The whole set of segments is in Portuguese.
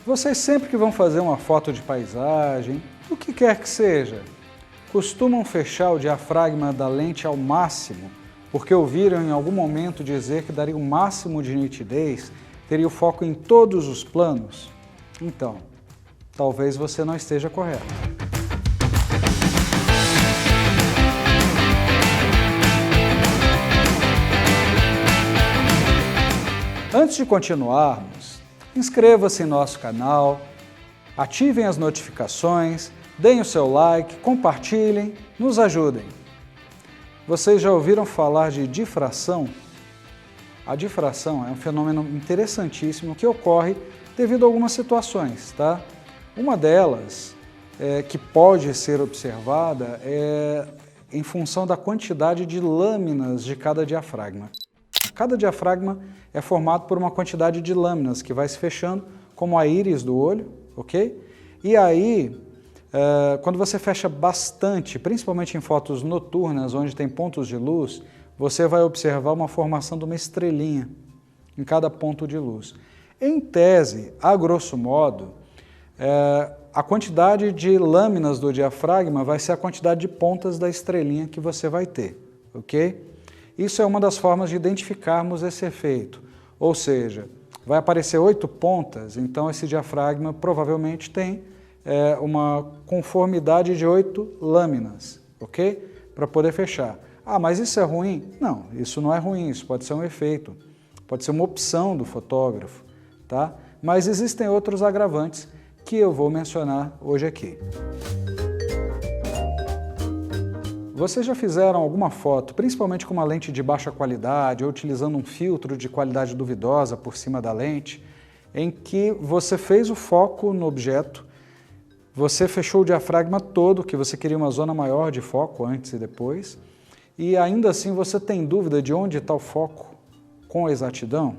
Vocês sempre que vão fazer uma foto de paisagem, o que quer que seja, costumam fechar o diafragma da lente ao máximo, porque ouviram em algum momento dizer que daria o máximo de nitidez, teria o foco em todos os planos? Então, talvez você não esteja correto. Antes de continuarmos, inscreva-se em nosso canal, ativem as notificações, deem o seu like, compartilhem, nos ajudem. Vocês já ouviram falar de difração? A difração é um fenômeno interessantíssimo que ocorre devido a algumas situações, tá? Uma delas, que pode ser observada, é em função da quantidade de lâminas de cada diafragma. Cada diafragma é formado por uma quantidade de lâminas que vai se fechando, como a íris do olho, ok? E aí, quando você fecha bastante, principalmente em fotos noturnas, onde tem pontos de luz, você vai observar uma formação de uma estrelinha em cada ponto de luz. Em tese, a grosso modo, a quantidade de lâminas do diafragma vai ser a quantidade de pontas da estrelinha que você vai ter, ok? Isso é uma das formas de identificarmos esse efeito, ou seja, vai aparecer 8 pontas, então esse diafragma provavelmente tem uma conformidade de 8 lâminas, ok? Para poder fechar. Ah, mas isso é ruim? Não, isso não é ruim, isso pode ser um efeito, pode ser uma opção do fotógrafo, tá? Mas existem outros agravantes que eu vou mencionar hoje aqui. Vocês já fizeram alguma foto, principalmente com uma lente de baixa qualidade ou utilizando um filtro de qualidade duvidosa por cima da lente, em que você fez o foco no objeto, você fechou o diafragma todo, que você queria uma zona maior de foco antes e depois, e ainda assim você tem dúvida de onde está o foco com exatidão?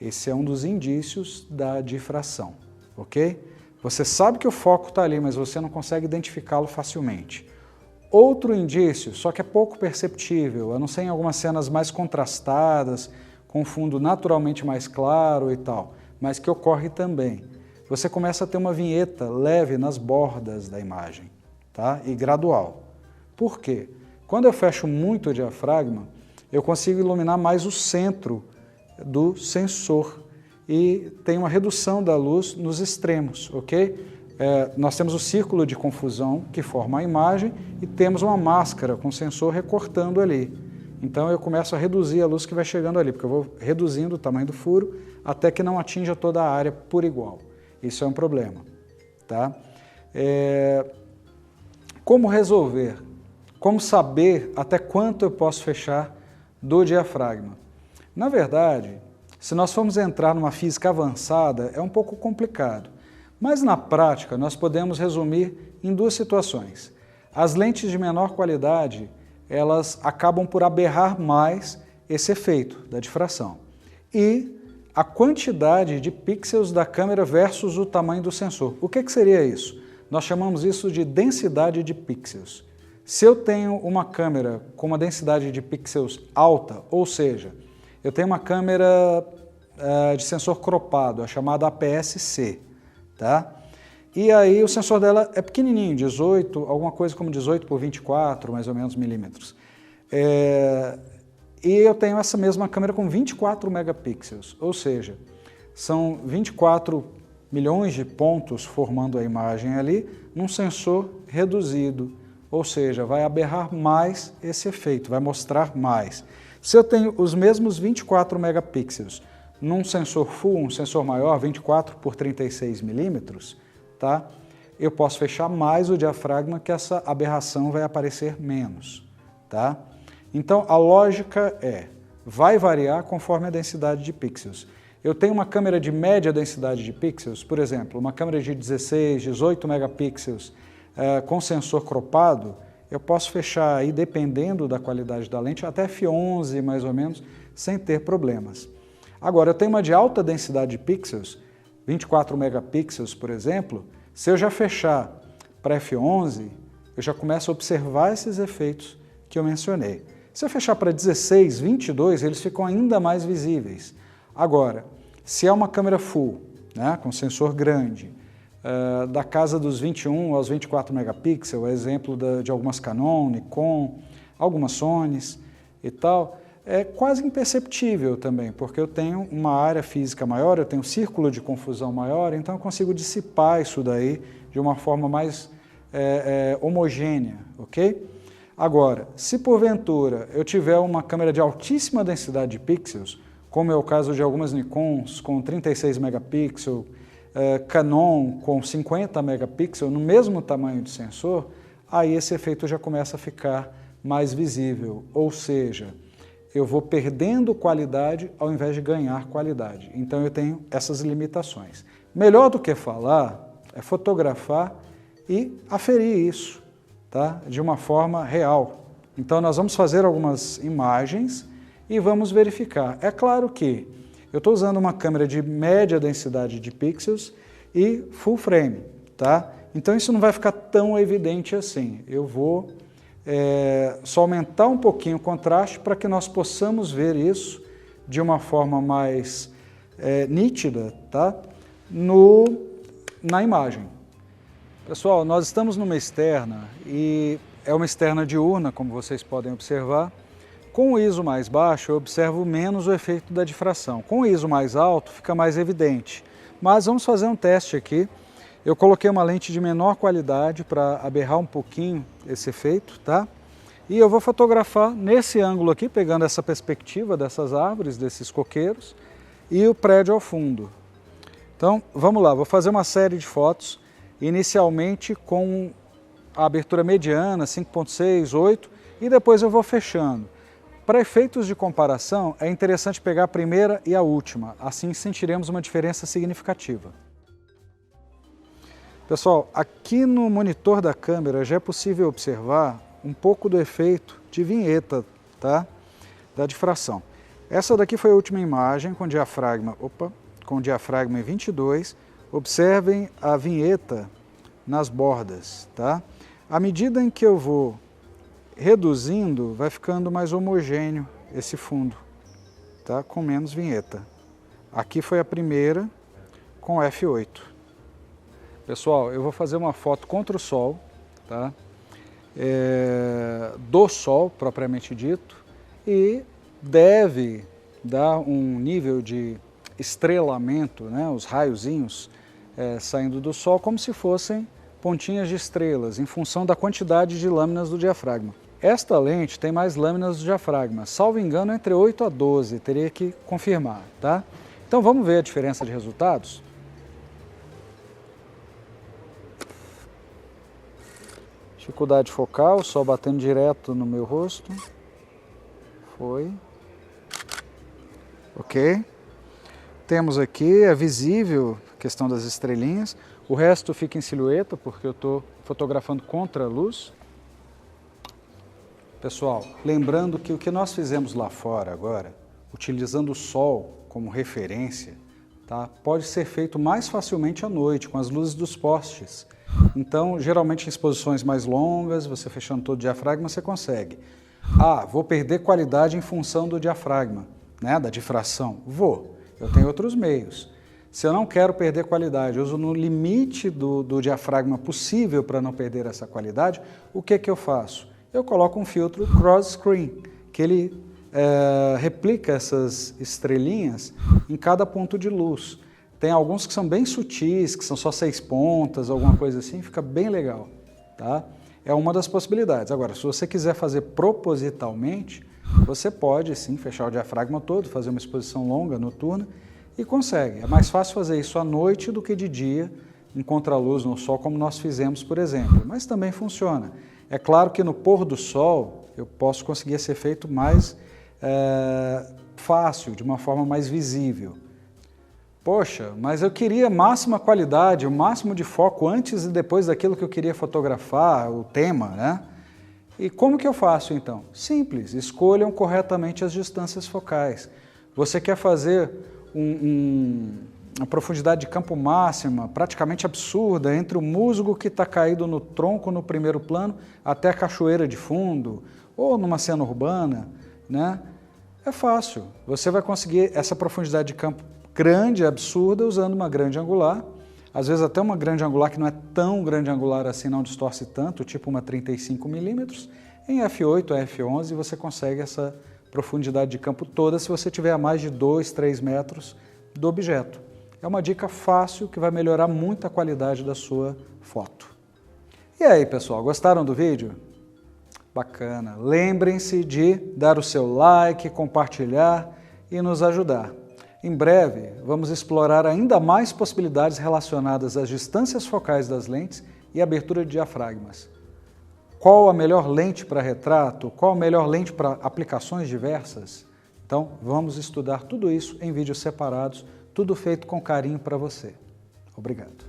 Esse é um dos indícios da difração, ok? Você sabe que o foco está ali, mas você não consegue identificá-lo facilmente. Outro indício, só que é pouco perceptível, a não ser em algumas cenas mais contrastadas, com fundo naturalmente mais claro e tal, mas que ocorre também. Você começa a ter uma vinheta leve nas bordas da imagem, tá? E gradual. Por quê? Quando eu fecho muito o diafragma, eu consigo iluminar mais o centro do sensor e tem uma redução da luz nos extremos, ok? Nós temos o círculo de confusão que forma a imagem e temos uma máscara com o sensor recortando ali. Então eu começo a reduzir a luz que vai chegando ali, porque eu vou reduzindo o tamanho do furo até que não atinja toda a área por igual. Isso é um problema, tá? Como resolver? Como saber até quanto eu posso fechar do diafragma? Na verdade, se nós formos entrar numa física avançada, é um pouco complicado. Mas na prática, nós podemos resumir em duas situações. As lentes de menor qualidade, elas acabam por aberrar mais esse efeito da difração. E a quantidade de pixels da câmera versus o tamanho do sensor. O que seria isso? Nós chamamos isso de densidade de pixels. Se eu tenho uma câmera com uma densidade de pixels alta, ou seja, eu tenho uma câmera de sensor cropado, a chamada APS-C, tá? E aí o sensor dela é pequenininho, 18, alguma coisa como 18 por 24, mais ou menos, milímetros. E eu tenho essa mesma câmera com 24 megapixels, ou seja, são 24 milhões de pontos formando a imagem ali num sensor reduzido, ou seja, vai aberrar mais esse efeito, vai mostrar mais. Se eu tenho os mesmos 24 megapixels num sensor full, um sensor maior, 24 por 36 milímetros, tá? Eu posso fechar mais o diafragma que essa aberração vai aparecer menos, tá? Então, a lógica vai variar conforme a densidade de pixels. Eu tenho uma câmera de média densidade de pixels, por exemplo, uma câmera de 16, 18 megapixels com sensor cropado, eu posso fechar aí, dependendo da qualidade da lente, até f11 mais ou menos, sem ter problemas. Agora, eu tenho uma de alta densidade de pixels, 24 megapixels, por exemplo, se eu já fechar para f11, eu já começo a observar esses efeitos que eu mencionei. Se eu fechar para 16, 22, eles ficam ainda mais visíveis. Agora, se é uma câmera full né, com sensor grande, da casa dos 21 aos 24 megapixels, exemplo de algumas Canon, Nikon, algumas Sonys e tal, é quase imperceptível também, porque eu tenho uma área física maior, eu tenho um círculo de confusão maior, então eu consigo dissipar isso daí de uma forma mais homogênea, ok? Agora, se porventura eu tiver uma câmera de altíssima densidade de pixels, como é o caso de algumas Nikons com 36 megapixels, Canon com 50 megapixels, no mesmo tamanho de sensor, aí esse efeito já começa a ficar mais visível, ou seja, eu vou perdendo qualidade ao invés de ganhar qualidade. Então eu tenho essas limitações. Melhor do que falar é fotografar e aferir isso, tá? De uma forma real. Então nós vamos fazer algumas imagens e vamos verificar. É claro que eu estou usando uma câmera de média densidade de pixels e full frame, tá? Então isso não vai ficar tão evidente assim. Eu vou só aumentar um pouquinho o contraste para que nós possamos ver isso de uma forma mais nítida, tá? Na imagem. Pessoal, nós estamos numa externa e é uma externa diurna, como vocês podem observar. Com o ISO mais baixo, eu observo menos o efeito da difração. Com o ISO mais alto, fica mais evidente. Mas vamos fazer um teste aqui. Eu coloquei uma lente de menor qualidade para aberrar um pouquinho esse efeito, tá? E eu vou fotografar nesse ângulo aqui, pegando essa perspectiva dessas árvores, desses coqueiros, e o prédio ao fundo. Então, vamos lá, vou fazer uma série de fotos, inicialmente com a abertura mediana, 5.6, 8, e depois eu vou fechando. Para efeitos de comparação, é interessante pegar a primeira e a última, assim sentiremos uma diferença significativa. Pessoal, aqui no monitor da câmera já é possível observar um pouco do efeito de vinheta, tá? Da difração. Essa daqui foi a última imagem com diafragma em 22. Observem a vinheta nas bordas, tá? À medida em que eu vou reduzindo, vai ficando mais homogêneo esse fundo, tá? Com menos vinheta. Aqui foi a primeira com F8. Pessoal, eu vou fazer uma foto contra o sol, tá? Do sol, propriamente dito, e deve dar um nível de estrelamento, né? Os raiozinhos saindo do sol como se fossem pontinhas de estrelas, em função da quantidade de lâminas do diafragma. Esta lente tem mais lâminas do diafragma, salvo engano entre 8 a 12, teria que confirmar, tá? Então vamos ver a diferença de resultados? Dificuldade focal, sol batendo direto no meu rosto. Foi. Ok. Temos aqui, é visível a questão das estrelinhas. O resto fica em silhueta, porque eu estou fotografando contra a luz. Pessoal, lembrando que o que nós fizemos lá fora agora, utilizando o sol como referência, tá, pode ser feito mais facilmente à noite, com as luzes dos postes. Então, geralmente em exposições mais longas, você fechando todo o diafragma, você consegue. Ah, vou perder qualidade em função do diafragma, né, da difração. Vou, eu tenho outros meios. Se eu não quero perder qualidade, eu uso no limite do diafragma possível para não perder essa qualidade, o que que eu faço? Eu coloco um filtro cross-screen, que ele replica essas estrelinhas em cada ponto de luz. Tem alguns que são bem sutis, que são só 6 pontas, alguma coisa assim, fica bem legal, tá? É uma das possibilidades. Agora, se você quiser fazer propositalmente, você pode sim fechar o diafragma todo, fazer uma exposição longa, noturna, e consegue. É mais fácil fazer isso à noite do que de dia, em contraluz no sol, como nós fizemos, por exemplo. Mas também funciona. É claro que no pôr do sol eu posso conseguir esse efeito mais fácil, de uma forma mais visível. Poxa, mas eu queria máxima qualidade, o máximo de foco antes e depois daquilo que eu queria fotografar, o tema, né? E como que eu faço então? Simples, escolham corretamente as distâncias focais. Você quer fazer uma profundidade de campo máxima, praticamente absurda, entre o musgo que está caído no tronco no primeiro plano até a cachoeira de fundo, ou numa cena urbana, né? É fácil, você vai conseguir essa profundidade de campo grande, absurda, usando uma grande angular. Às vezes até uma grande angular que não é tão grande angular assim, não distorce tanto, tipo uma 35mm. Em f8 ou f11 você consegue essa profundidade de campo toda se você tiver a mais de 2, 3 metros do objeto. É uma dica fácil que vai melhorar muito a qualidade da sua foto. E aí, pessoal, gostaram do vídeo? Bacana! Lembrem-se de dar o seu like, compartilhar e nos ajudar. Em breve, vamos explorar ainda mais possibilidades relacionadas às distâncias focais das lentes e abertura de diafragmas. Qual a melhor lente para retrato? Qual a melhor lente para aplicações diversas? Então, vamos estudar tudo isso em vídeos separados, tudo feito com carinho para você. Obrigado.